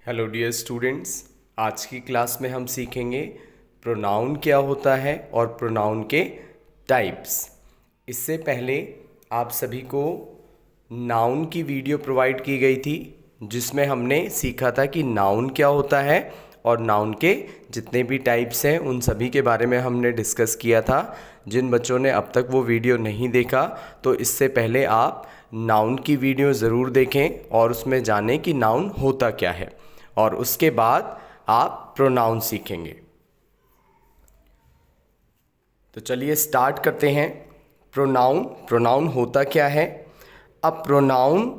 Hello dear students, आज की class में हम सीखेंगे प्रोनाउन क्या होता है और प्रोनाउन के टाइप्स। इससे पहले आप सभी को नाउन की वीडियो प्रोवाइड की गई थी जिसमें हमने सीखा था कि नाउन क्या होता है और नाउन के जितने भी टाइप्स हैं उन सभी के बारे में हमने डिस्कस किया था। जिन बच्चों ने अब तक वो वीडियो नहीं देखा तो इससे पहले आप नाउन की वीडियो ज़रूर देखें और उसमें जानें कि नाउन होता क्या है और उसके बाद आप प्रोनाउन सीखेंगे। तो चलिए स्टार्ट करते हैं। प्रोनाउन होता क्या है? A pronoun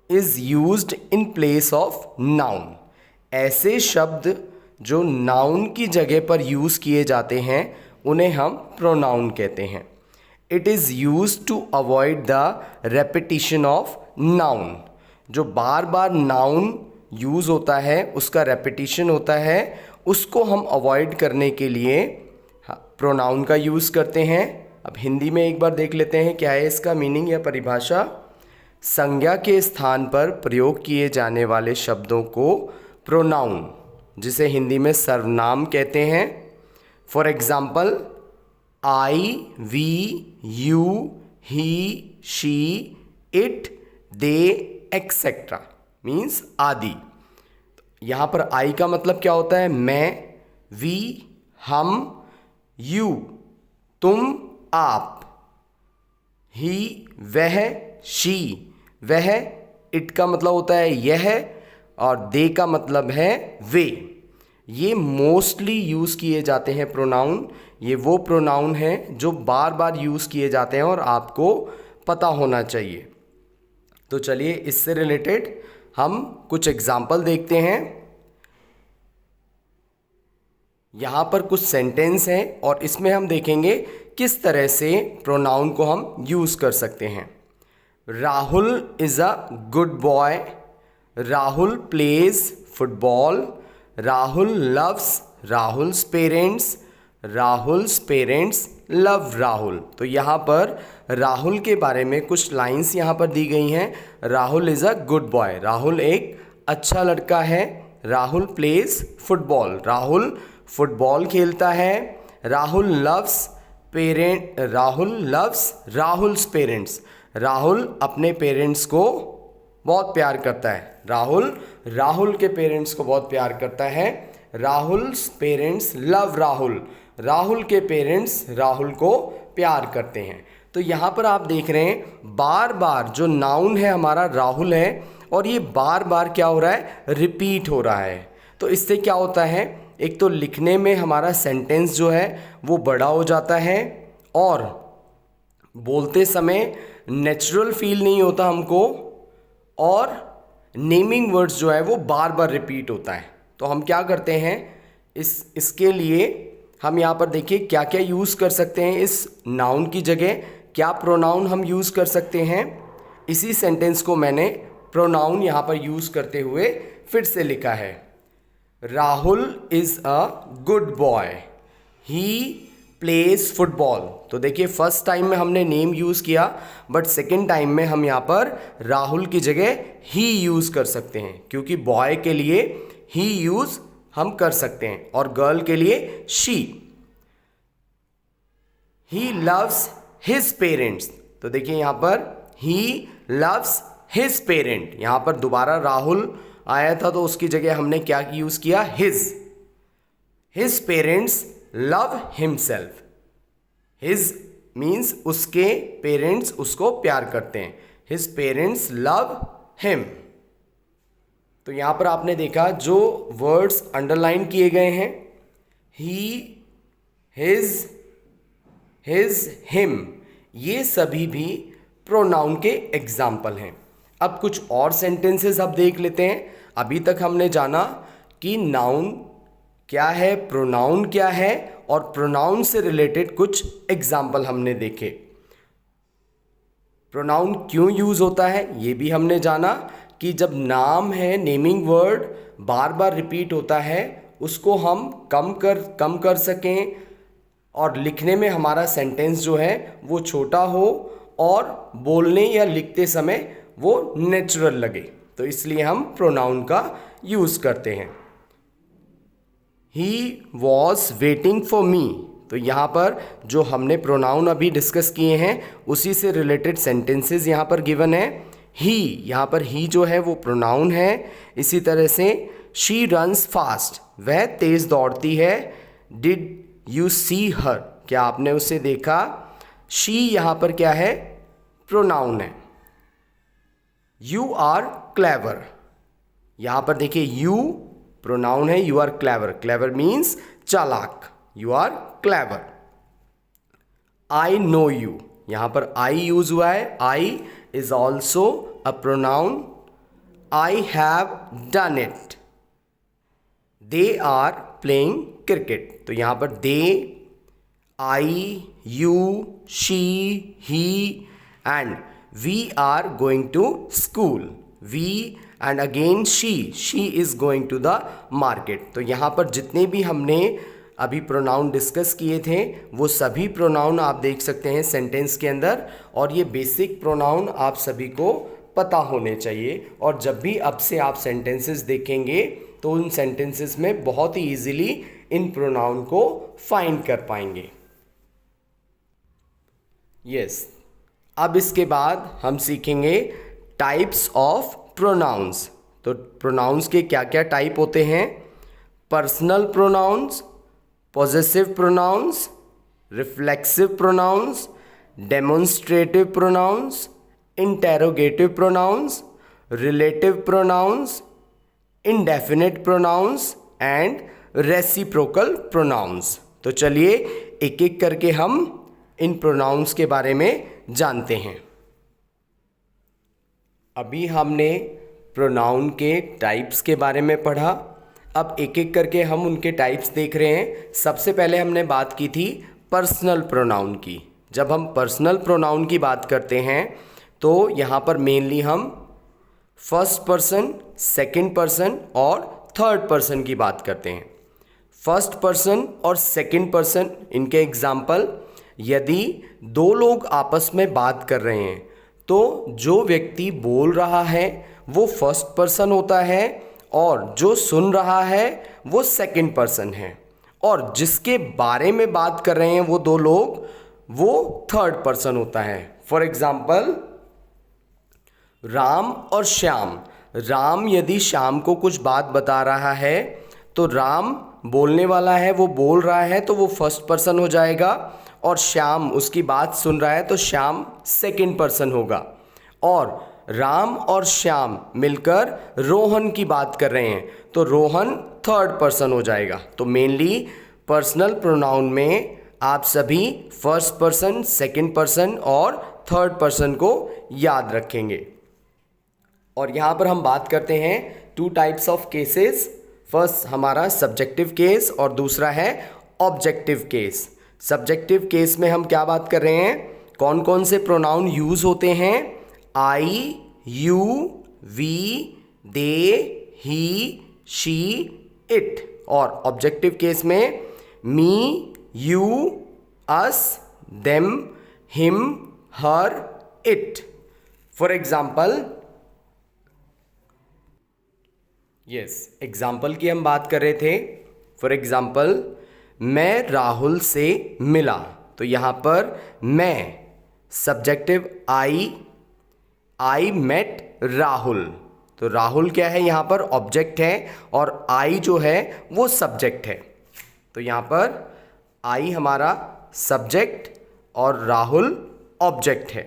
is used in place of noun. ऐसे शब्द जो नाउन की जगह पर यूज़ किए जाते हैं उन्हें हम प्रोनाउन कहते हैं। It is used to avoid the repetition of noun. जो बार बार नाउन यूज़ होता है, उसका रेपिटिशन होता है, उसको हम अवॉइड करने के लिए प्रोनाउन का यूज़ करते हैं। अब हिंदी में एक बार देख लेते हैं क्या है इसका मीनिंग या परिभाषा। संज्ञा के स्थान पर प्रयोग किए जाने वाले शब्दों को प्रोनाउन, जिसे हिंदी में सर्वनाम कहते हैं। For example, I, we, you, he, she, it, they, etcetera means आदि। यहाँ पर आई का मतलब क्या होता है? मैं, वी हम, यू तुम आप, ही वह, शी वह, इट का मतलब होता है यह और दे का मतलब है वे। ये मोस्टली यूज़ किए जाते हैं प्रोनाउन। ये वो प्रोनाउन हैं जो बार बार यूज़ किए जाते हैं और आपको पता होना चाहिए। तो चलिए इससे रिलेटेड हम कुछ एग्जाम्पल देखते हैं। यहाँ पर कुछ सेंटेंस हैं और इसमें हम देखेंगे किस तरह से प्रोनाउन को हम यूज़ कर सकते हैं। Rahul is a good boy. Rahul plays football. Rahul loves Rahul's parents. Rahul's parents love Rahul. तो यहाँ पर राहुल के बारे में कुछ लाइंस यहाँ पर दी गई हैं। Rahul is a good boy, Rahul एक अच्छा लड़का है। Rahul plays football, Rahul football खेलता है। राहुल लव्स राहुल्स पेरेंट्स, राहुल अपने पेरेंट्स को बहुत प्यार करता है। राहुल के पेरेंट्स को बहुत प्यार करता है। Rahul's parents love Rahul, Rahul के पेरेंट्स राहुल को प्यार करते हैं। तो यहाँ पर आप देख रहे हैं बार बार जो नाउन है हमारा राहुल है और ये बार बार क्या हो रहा है? रिपीट हो रहा है। तो इससे क्या होता है? एक तो लिखने में हमारा सेंटेंस जो है वो बड़ा हो जाता है और बोलते समय नेचुरल फील नहीं होता हमको, और नेमिंग वर्ड्स जो है वो बार बार रिपीट होता है। तो हम क्या करते हैं, इसके लिए हम यहाँ पर देखिए क्या क्या यूज़ कर सकते हैं। इस नाउन की जगह क्या प्रोनाउन हम यूज़ कर सकते हैं। इसी सेंटेंस को मैंने प्रोनाउन यहाँ पर यूज़ करते हुए फिर से लिखा है। Rahul is a good boy. He plays football. तो देखिए फर्स्ट टाइम में हमने नेम यूज़ किया, बट सेकेंड टाइम में हम यहाँ पर राहुल की जगह ही यूज़ कर सकते हैं, क्योंकि बॉय के लिए ही यूज़ हम कर सकते हैं और गर्ल के लिए she. He loves his parents. तो देखिए यहाँ पर ही लव्स हिज पेरेंट, यहाँ पर दोबारा राहुल आया था तो उसकी जगह हमने क्या यूज़ किया? His parents love himself. His means उसके पेरेंट्स उसको प्यार करते हैं। His parents love him. तो यहाँ पर आपने देखा जो वर्ड्स अंडरलाइन किए गए हैं, ही, हिज, हिम, ये सभी भी प्रोनाउन के एग्जाम्पल हैं। अब कुछ और सेंटेंसेस अब देख लेते हैं। अभी तक हमने जाना कि नाउन क्या है, प्रोनाउन क्या है और प्रोनाउन से रिलेटेड कुछ एग्जाम्पल हमने देखे। प्रोनाउन क्यों यूज़ होता है ये भी हमने जाना कि जब नाम है, नेमिंग वर्ड बार बार रिपीट होता है, उसको हम कम कर सकें और लिखने में हमारा सेंटेंस जो है वो छोटा हो और बोलने या लिखते समय वो नेचुरल लगे। तो इसलिए हम प्रोनाउन का यूज़ करते हैं। He was waiting for me, तो यहाँ पर जो हमने प्रोनाउन अभी डिस्कस किए हैं उसी से रिलेटेड सेंटेंसेस यहाँ पर गिवन है। ही, यहाँ पर ही जो है वो प्रोनाउन है। इसी तरह से शी रन्स फास्ट, वह तेज़ दौड़ती है। डिड यू सी हर, क्या आपने उसे देखा। शी यहाँ पर क्या है, प्रोनाउन है। यू आर क्लेवर, यहाँ पर देखिए यू प्रोनाउन है, you are clever, clever means चालाक, you are clever. I know you, यहाँ पर आई यूज हुआ है। I is also a pronoun. I have done it. They are playing cricket, तो यहाँ पर they, I, you, she, he and we are going to school. We and again she is going to the market. तो यहाँ पर जितने भी हमने अभी प्रोनाउन डिस्कस किए थे वो सभी प्रोनाउन आप देख सकते हैं सेंटेंस के अंदर, और ये बेसिक प्रोनाउन आप सभी को पता होने चाहिए। और जब भी अब से आप सेंटेंसेस देखेंगे तो उन सेंटेंसेस में बहुत ही इजीली इन प्रोनाउन को फाइंड कर पाएंगे। यस, अब इसके बाद हम सीखेंगे टाइप्स ऑफ प्रोनाउंस। तो प्रोनाउंस के क्या क्या टाइप होते हैं। Personal pronouns, possessive pronouns, reflexive pronouns, demonstrative pronouns, interrogative pronouns, relative pronouns, indefinite pronouns and reciprocal pronouns. तो चलिए एक एक करके हम इन प्रोनाउंस के बारे में जानते हैं। अभी हमने प्रोनाउन के टाइप्स के बारे में पढ़ा, अब एक एक करके हम उनके टाइप्स देख रहे हैं। सबसे पहले हमने बात की थी पर्सनल प्रोनाउन की। जब हम पर्सनल प्रोनाउन की बात करते हैं तो यहाँ पर मेनली हम फर्स्ट पर्सन, सेकंड पर्सन और थर्ड पर्सन की बात करते हैं। फर्स्ट पर्सन और सेकंड पर्सन, इनके एग्जाम्पल, यदि दो लोग आपस में बात कर रहे हैं तो जो व्यक्ति बोल रहा है वो फर्स्ट पर्सन होता है और जो सुन रहा है वो सेकंड पर्सन है, और जिसके बारे में बात कर रहे हैं वो दो लोग वो थर्ड पर्सन होता है। फॉर एग्जाम्पल राम और श्याम। राम यदि श्याम को कुछ बात बता रहा है तो राम बोलने वाला है, वो बोल रहा है तो वो फर्स्ट पर्सन हो जाएगा, और श्याम उसकी बात सुन रहा है तो श्याम सेकंड पर्सन होगा। और राम और श्याम मिलकर रोहन की बात कर रहे हैं तो रोहन थर्ड पर्सन हो जाएगा। तो मेनली पर्सनल प्रोनाउन में आप सभी फर्स्ट पर्सन, सेकंड पर्सन और थर्ड पर्सन को याद रखेंगे। और यहाँ पर हम बात करते हैं two types of cases. First हमारा सब्जेक्टिव केस और दूसरा है ऑब्जेक्टिव केस। सब्जेक्टिव केस में हम क्या बात कर रहे हैं, कौन कौन से प्रोनाउन यूज होते हैं। I, you, we, they, he, she, it. और ऑब्जेक्टिव केस में me, you, us, them, him, her, it. For example, yes, example की हम बात कर रहे थे। फॉर एग्जाम्पल, मैं राहुल से मिला, तो यहाँ पर मैं सब्जेक्टिव आई मेट राहुल। तो राहुल क्या है, यहाँ पर ऑब्जेक्ट है और आई जो है वो सब्जेक्ट है। तो यहाँ पर आई हमारा सब्जेक्ट और राहुल ऑब्जेक्ट है।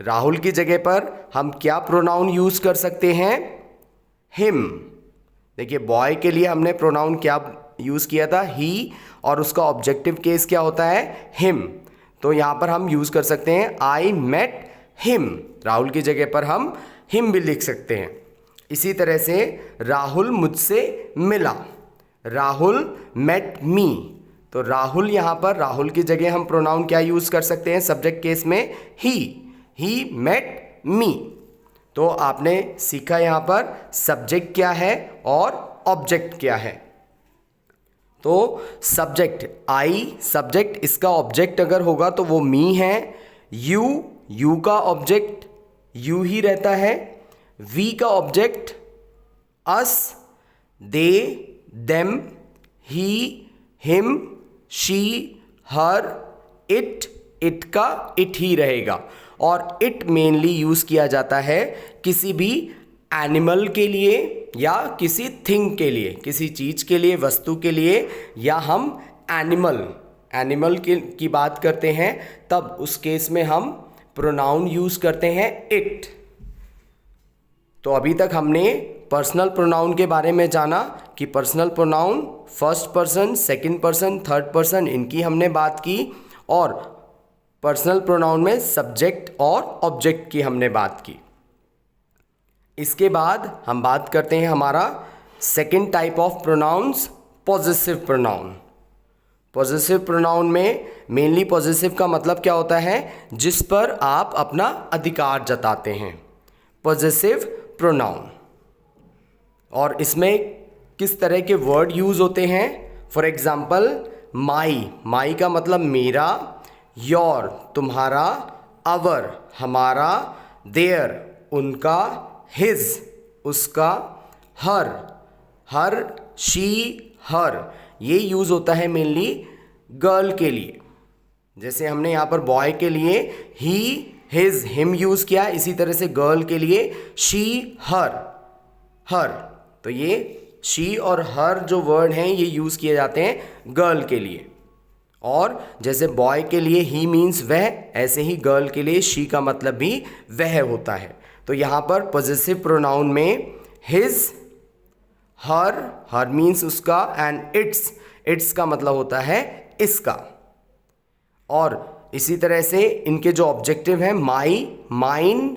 राहुल की जगह पर हम क्या प्रोनाउन यूज कर सकते हैं, हिम। देखिए बॉय के लिए हमने प्रोनाउन क्या यूज़ किया था, ही, और उसका ऑब्जेक्टिव केस क्या होता है, हिम। तो यहाँ पर हम यूज़ कर सकते हैं आई मेट हिम। राहुल की जगह पर हम हिम भी लिख सकते हैं। इसी तरह से राहुल मुझसे मिला, राहुल मेट मी। तो राहुल यहाँ पर राहुल की जगह हम प्रोनाउन क्या यूज़ कर सकते हैं सब्जेक्ट केस में, ही मेट मी। तो आपने सीखा यहाँ पर सब्जेक्ट क्या है और ऑब्जेक्ट क्या है। तो सब्जेक्ट आई सब्जेक्ट, इसका ऑब्जेक्ट अगर होगा तो वो मी है। यू का ऑब्जेक्ट यू ही रहता है। वी का object us, they, them, he, him, she, her, it, it का इट ही रहेगा। और इट मेनली यूज़ किया जाता है किसी भी एनिमल के लिए या किसी थिंग के लिए, किसी चीज़ के लिए, वस्तु के लिए, या हम एनिमल की बात करते हैं तब उस केस में हम प्रोनाउन यूज़ करते हैं इट। तो अभी तक हमने पर्सनल प्रोनाउन के बारे में जाना कि personal pronoun first person, second person, third person, इनकी हमने बात की। और पर्सनल प्रोनाउन में सब्जेक्ट और ऑब्जेक्ट की हमने बात की। इसके बाद हम बात करते हैं हमारा second type of pronouns, possessive pronoun. Possessive pronoun में मेनली पॉजेसिव का मतलब क्या होता है, जिस पर आप अपना अधिकार जताते हैं, पॉजेसिव प्रोनाउन। और इसमें किस तरह के वर्ड यूज़ होते हैं, फॉर एग्जाम्पल माई का मतलब मेरा, योर तुम्हारा, अवर हमारा, देयर उनका, हिज उसका, हर शी हर, ये यूज़ होता है मेनली गर्ल के लिए। जैसे हमने यहाँ पर बॉय के लिए ही, हिज, हिम यूज़ किया, इसी तरह से गर्ल के लिए शी, हर। तो ये शी और हर जो वर्ड हैं ये यूज़ किए जाते हैं गर्ल के लिए। और जैसे बॉय के लिए ही मीन्स वह, ऐसे ही गर्ल के लिए शी का मतलब भी वह होता है। तो यहाँ पर पॉजेसिव प्रोनाउन में हिज, हर मीन्स उसका, एंड इट्स का मतलब होता है इसका। और इसी तरह से इनके जो ऑब्जेक्टिव हैं my, mine,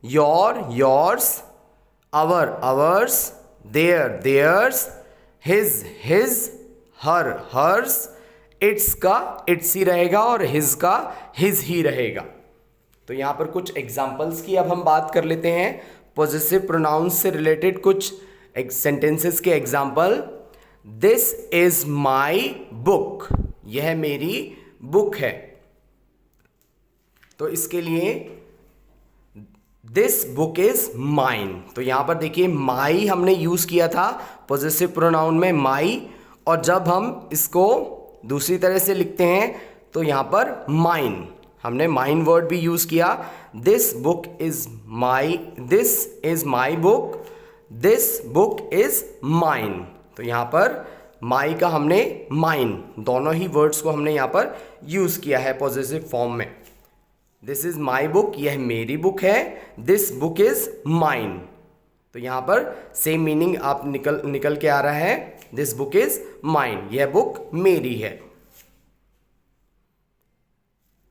your, yours, our, ours, their, theirs, his, hers, its का इट्स ही रहेगा और हिज का हिज ही रहेगा। तो यहाँ पर कुछ एग्जाम्पल्स की अब हम बात कर लेते हैं पॉजेसिव प्रोनाउंस से रिलेटेड कुछ सेंटेंसेस के example. This is my book, यह मेरी बुक है। तो इसके लिए दिस बुक इज माइन, तो यहां पर देखिए माई हमने यूज किया था पॉजेसिव प्रोनाउन में माई, और जब हम इसको दूसरी तरह से लिखते हैं तो यहां पर माइन, हमने माइन वर्ड भी यूज किया। This is my book, this book is mine. तो यहां पर माई का हमने माइन, दोनों ही वर्ड्स को हमने यहां पर यूज किया है पॉजेसिव फॉर्म में। दिस इज माई बुक, यह मेरी बुक है, दिस बुक इज माइन। तो यहां पर सेम मीनिंग आप निकल के आ रहा है, दिस बुक इज माइन, यह बुक मेरी है।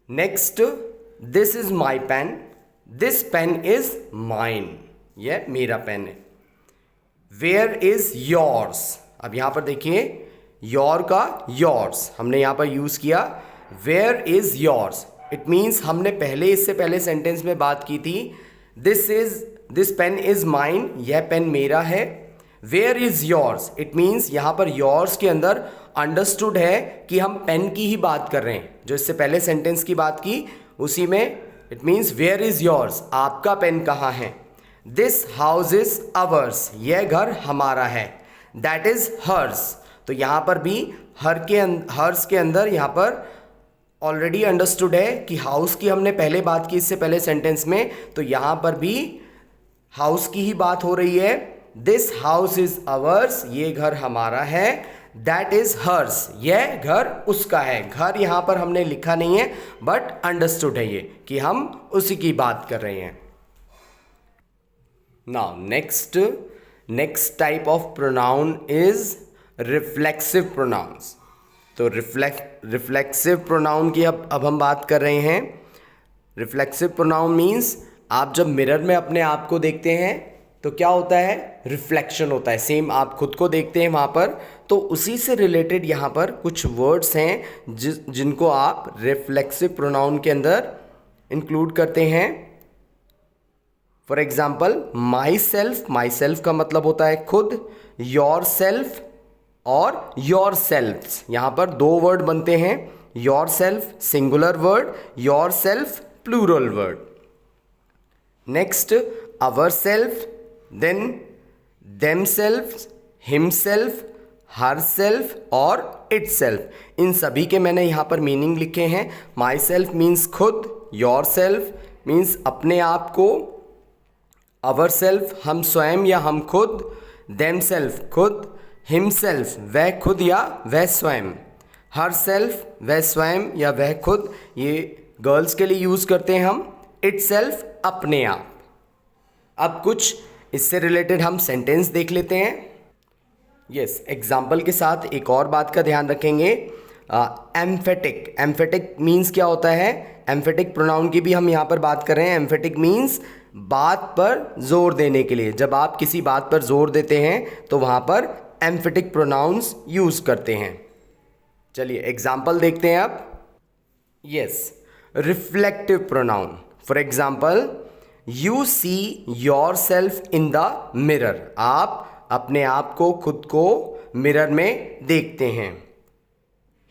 Next, this is my pen, this pen is mine, यह मेरा पेन है। वेयर इज योर्स, अब यहां पर देखिए योर का योर्स हमने यहां पर यूज किया। Where is yours, it means हमने इससे पहले सेंटेंस में बात की थी, दिस पेन इज माइन, यह पेन मेरा है। Where is yours, it means यहां पर योर्स के अंदर अंडरस्टूड है कि हम पेन की ही बात कर रहे हैं, जो इससे पहले सेंटेंस की बात की उसी में it means where is yours, आपका पेन कहाँ है। दिस हाउस इज अवर्स, यह घर हमारा है। दैट इज हर्स, तो यहाँ पर भी हर्स के अंदर यहाँ पर ऑलरेडी अंडरस्टूड है कि हाउस की हमने पहले बात की इससे पहले सेंटेंस में, तो यहाँ पर भी हाउस की ही बात हो रही है। दिस हाउस इज अवर्स, ये घर हमारा है। दैट इज हर्स, यह घर उसका है। घर यहाँ पर हमने लिखा नहीं है बट अंडरस्टूड है ये कि हम उसी की बात कर रहे हैं। Now next type of pronoun is reflexive pronouns. तो रिफ्लेक्सिव प्रोनाउन की अब हम बात कर रहे हैं। रिफ्लेक्सिव प्रोनाउन मीन्स आप जब मिरर में अपने आप को देखते हैं तो क्या होता है, रिफ्लेक्शन होता है, सेम आप खुद को देखते हैं वहाँ पर। तो उसी से रिलेटेड यहाँ पर कुछ वर्ड्स हैं जिनको आप रिफ्लेक्सिव प्रोनाउन के अंदर इंक्लूड करते हैं। फॉर एग्जाम्पल माई सेल्फ का मतलब होता है खुद, योर सेल्फ और योर सेल्फ्स, यहाँ पर दो वर्ड बनते हैं, yourself singular word, yourself plural word. Next ourself, then themself, himself, herself और इट सेल्फ। इन सभी के मैंने यहाँ पर मीनिंग लिखे हैं। माई सेल्फ मीन्स खुद, योर सेल्फ मीन्स अपने आप को, अवर सेल्फ हम स्वयं या हम खुद, देम सेल्फ खुद, हिम सेल्फ वह खुद या वह स्वयं, हर सेल्फ वह स्वयं या वह खुद, ये गर्ल्स के लिए यूज़ करते हैं हम, इट सेल्फ अपने आप। अब कुछ इससे रिलेटेड हम सेंटेंस देख लेते हैं। यस, एग्जाम्पल के साथ एक और बात का ध्यान रखेंगे। एम्फेटिक, एम्फेटिक मीन्स क्या होता है? एम्फेटिक प्रोनाउन की भी हम यहाँ पर बात कर रहे हैं। एम्फेटिक मीन्स बात पर जोर देने के लिए। जब आप किसी बात पर जोर देते हैं तो वहाँ पर एम्फेटिक प्रोनाउंस यूज़ करते हैं। चलिए एग्जाम्पल देखते हैं अब। Yes, reflective pronoun, for example you see your self in the mirror, आप अपने आप को, खुद को मिरर में देखते हैं।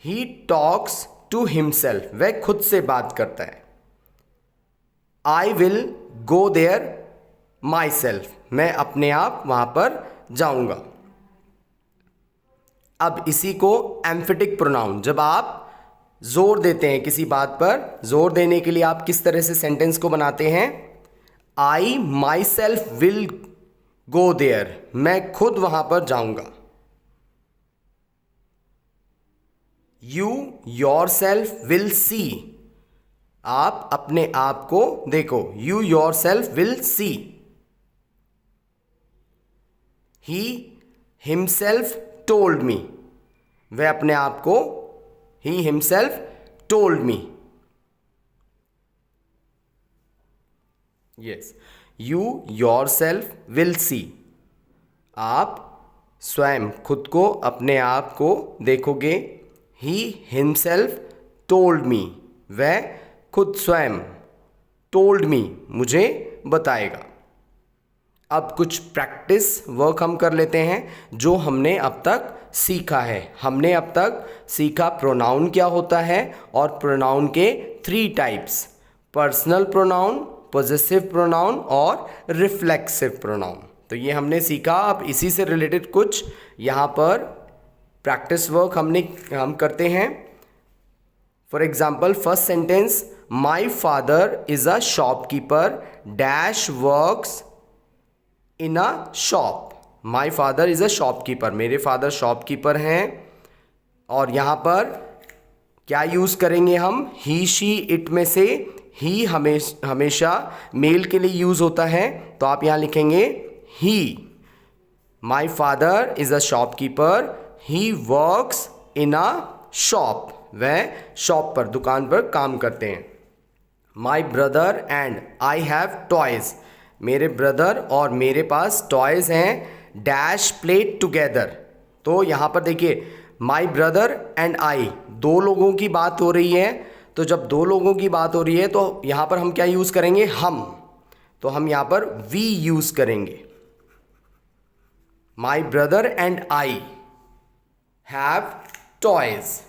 ही टॉक्स टू हिमसेल्फ, वह खुद से बात करता है। I will go there myself, मैं अपने आप वहां पर जाऊंगा। अब इसी को एम्फेटिक प्रोनाउन, जब आप जोर देते हैं किसी बात पर, जोर देने के लिए आप किस तरह से सेंटेंस को बनाते हैं? I myself will go there, मैं खुद वहां पर जाऊंगा। You yourself will see, आप अपने आप को देखो। You yourself will see. He himself told me, वह अपने आप को, he himself told me. Yes, you yourself will see, आप स्वयं खुद को, अपने आप को देखोगे। ही हिमसेल्फ टोल्ड मी, वह खुद स्वयं, टोल्ड मी मुझे बताएगा। अब कुछ प्रैक्टिस वर्क हम कर लेते हैं जो हमने अब तक सीखा है। हमने अब तक सीखा प्रोनाउन क्या होता है और प्रोनाउन के 3 types, personal pronoun, possessive pronoun और रिफ्लेक्सिव प्रोनाउन। तो ये हमने सीखा। अब इसी से रिलेटेड कुछ यहाँ पर प्रैक्टिस वर्क हम करते हैं। For example, first sentence, my father is a shopkeeper dash works in a shop. My father is a shopkeeper, मेरे फादर शॉपकीपर हैं। और यहाँ पर क्या यूज़ करेंगे हम? ही शी इट में से ही हमेशा मेल के लिए यूज़ होता है, तो आप यहाँ लिखेंगे he. My father is a shopkeeper, he works in a shop, वह शॉप पर, दुकान पर काम करते हैं। माई ब्रदर एंड आई हैव टॉयज, मेरे ब्रदर और मेरे पास टॉयज हैं। डैश प्ले टुगेदर, तो यहाँ पर देखिए माई ब्रदर एंड आई, 2 लोगों की बात हो रही है। तो जब 2 लोगों की बात हो रही है तो यहाँ पर हम क्या यूज़ करेंगे? हम। तो हम यहाँ पर वी यूज़ करेंगे। My brother and I have toys,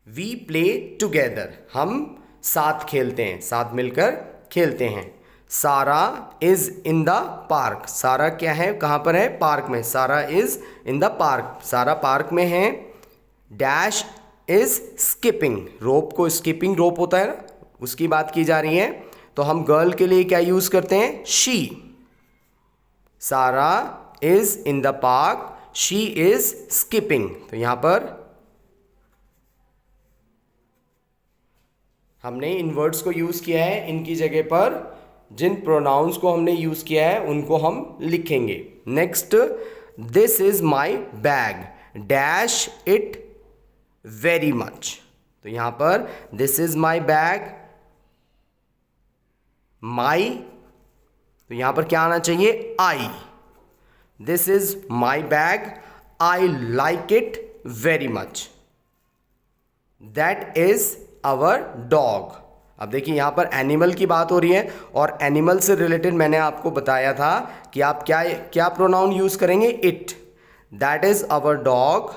we play together, हम साथ खेलते हैं, साथ मिलकर खेलते हैं। सारा इज इन द पार्क, सारा क्या है, कहाँ पर है? पार्क में। सारा इज इन द पार्क, सारा पार्क में है। डैश इज स्किपिंग, रोप को स्किपिंग रोप होता है ना, उसकी बात की जा रही है। तो हम गर्ल के लिए क्या यूज़ करते हैं? शी। सारा is in the park, she is skipping. तो यहाँ पर हमने इन वर्ड्स को यूज़ किया है। इनकी जगह पर जिन प्रोनाउंस को हमने यूज़ किया है उनको हम लिखेंगे। Next, this is my bag dash it very much. तो यहाँ पर this is my bag, my, तो यहाँ पर क्या आना चाहिए? I. This is my bag, I like it very much. That is our dog. अब देखिए यहाँ पर एनिमल की बात हो रही है और एनिमल से रिलेटेड मैंने आपको बताया था कि आप क्या क्या प्रोनाउन यूज करेंगे? It. That is our dog,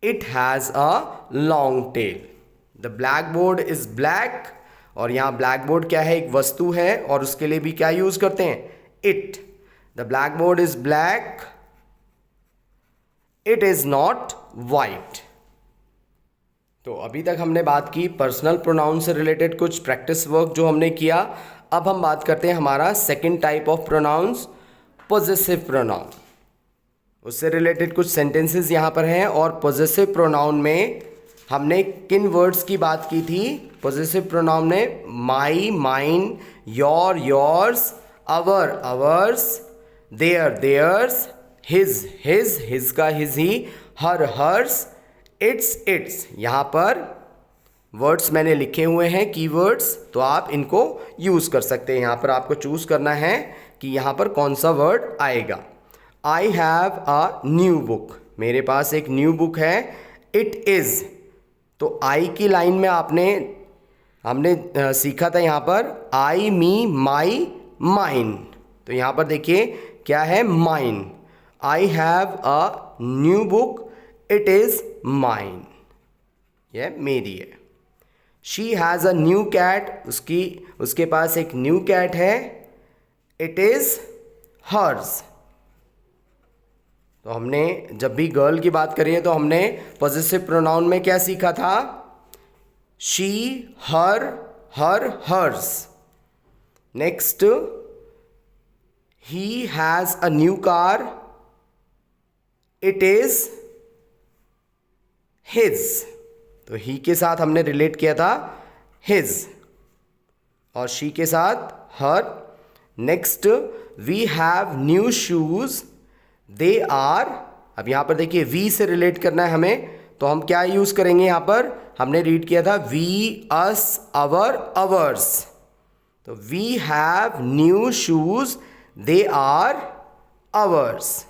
it has a long tail. The blackboard is black और यहाँ ब्लैक बोर्ड क्या है, एक वस्तु है, और उसके लिए भी क्या यूज करते हैं, it. The blackboard is black, it is not white. तो अभी तक हमने बात की पर्सनल प्रोनाउन से रिलेटेड कुछ प्रैक्टिस वर्क जो हमने किया। अब हम बात करते हैं हमारा second type of pronouns, possessive pronoun. उससे रिलेटेड कुछ सेंटेंसेस यहाँ पर हैं। और पोजेसिव प्रोनाउन में हमने किन वर्ड्स की बात की थी, पोजेसिव प्रोनाउन में my, mine, your, yours, our, ours, their, theirs, his, his का his he, her, hers, its, its. यहाँ पर वर्ड्स मैंने लिखे हुए हैं, कीवर्ड्स, तो आप इनको यूज़ कर सकते हैं। यहाँ पर आपको चूज़ करना है कि यहाँ पर कौन सा वर्ड आएगा। आई हैव अ न्यू बुक, मेरे पास एक न्यू बुक है। इट इज़, तो आई की लाइन में हमने सीखा था यहाँ पर आई, मी, माई, माइन। तो यहाँ पर देखिए क्या है, mine. I have a new book, it is mine, यह मेरी है। She has a new cat, उसके पास एक न्यू कैट है, इट इज़ हर्स। तो हमने जब भी गर्ल की बात करी है तो हमने पॉजिटिव प्रोनाउन में क्या सीखा था, she, her, hers. Next, he has a new car, it is his. तो ही के साथ हमने रिलेट किया था हिज, और शी के साथ her. Next, we have new shoes, they are. अब यहाँ पर देखिए वी से रिलेट करना है हमें, तो हम क्या यूज करेंगे, यहाँ पर हमने रीड किया था वी, अस, अवर, अवर्स। तो we have new shoes, they are ours.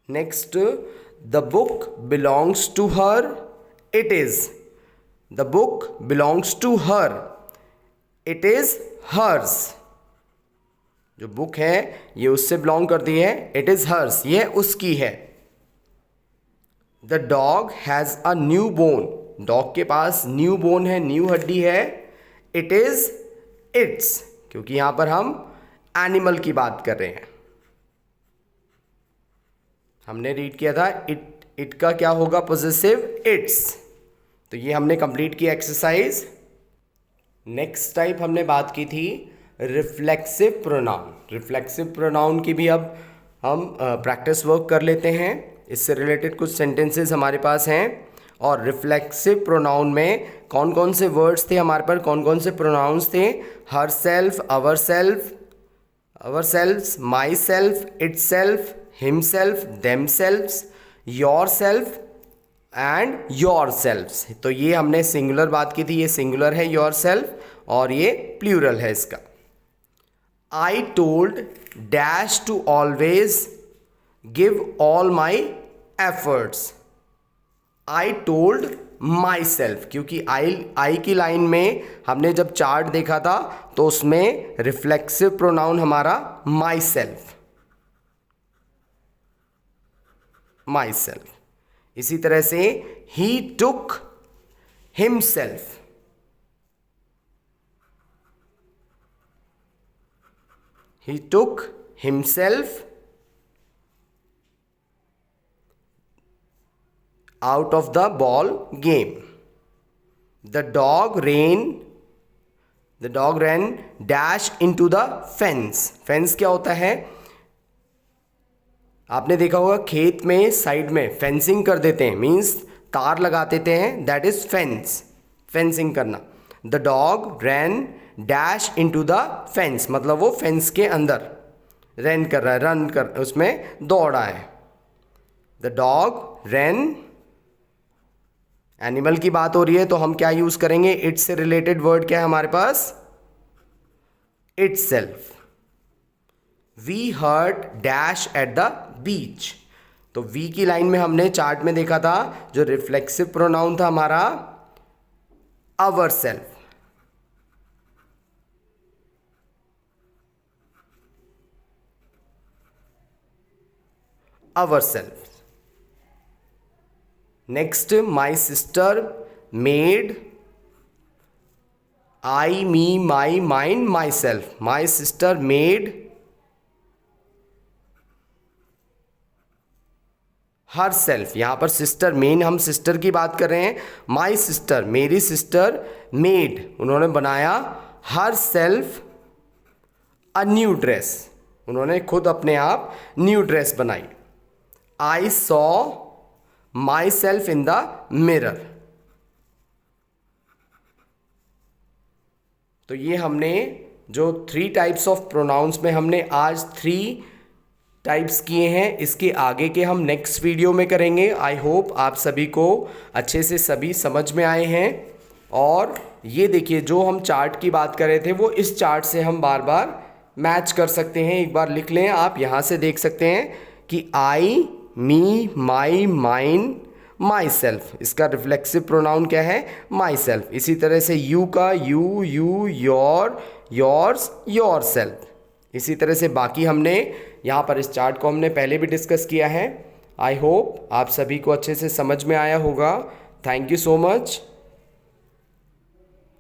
Next, the book belongs to her, it is. The book belongs to her, it is hers. जो बुक है ये उससे बिलोंग करती है, इट इज हर्स, ये उसकी है। The dog has a new bone, dog के पास न्यू बोन है, न्यू हड्डी है, इट इज इट्स, क्योंकि यहां पर हम एनिमल की बात कर रहे हैं। हमने रीड किया था इट का क्या होगा पॉजिटिव, इट्स। तो ये हमने कंप्लीट किया एक्सरसाइज। नेक्स्ट टाइप हमने बात की थी रिफ्लेक्सिव प्रोनाउन। रिफ्लेक्सिव प्रोनाउन की भी अब हम प्रैक्टिस वर्क कर लेते हैं। इससे रिलेटेड कुछ सेंटेंसेस हमारे पास हैं। और रिफ्लेक्सिव प्रोनाउन में कौन कौन से वर्ड्स थे हमारे पास, कौन कौन से प्रोनाउंस थे, herself, ourself, ourself, myself, itself, himself, themselves, yourself and yourselves. तो ये हमने सिंगुलर बात की थी, ये सिंगुलर है योर सेल्फ, और ये प्लूरल है इसका। I told dash to always give all my efforts. I told myself, क्योंकि I की लाइन में हमने जब चार्ट देखा था तो उसमें रिफ्लेक्सिव प्रोनाउन हमारा myself, myself। इसी तरह से he took himself, he took himself out of the ball game. The dog ran dash into the fence. Fence क्या होता है, आपने देखा होगा खेत में साइड में फेंसिंग कर देते हैं, मीन्स तार लगा देते हैं, दैट इज फेंस, फेंसिंग करना। The dog ran dash into the fence, मतलब वो फेंस के अंदर रन कर रहा है, रन कर उसमें दौड़ा है। द डॉग रैन, एनिमल की बात हो रही है तो हम क्या यूज करेंगे, इट से रिलेटेड वर्ड क्या है हमारे पास, itself. We heard dash at the beach. तो वी की लाइन में हमने चार्ट में देखा था जो रिफ्लेक्सिव प्रोनाउन था हमारा our self, our self. Next, my sister made I, me, my, mine, my self. My sister made her self. यहां पर सिस्टर, मेन हम सिस्टर की बात कर रहे हैं। माई सिस्टर, मेरी सिस्टर, मेड, उन्होंने बनाया, her self a new dress, उन्होंने खुद अपने आप न्यू ड्रेस बनाई। I saw my self in the mirror. तो ये हमने जो 3 टाइप्स ऑफ प्रोनाउंस में हमने आज 3 टाइप्स किए हैं, इसके आगे के हम नेक्स्ट वीडियो में करेंगे। आई होप आप सभी को अच्छे से सभी समझ में आए हैं। और ये देखिए, जो हम चार्ट की बात कर रहे थे वो इस चार्ट से हम बार बार मैच कर सकते हैं। एक बार लिख लें, आप यहाँ से देख सकते हैं कि आई, मी, माई, माइन, माई सेल्फ, इसका रिफ्लेक्सिव प्रोनाउन क्या है? My self. इसी तरह से यू का you, you, your, yours, your self. इसी तरह से बाकी हमने यहाँ पर इस चार्ट को हमने पहले भी डिस्कस किया है। आई होप आप सभी को अच्छे से समझ में आया होगा। Thank you so much.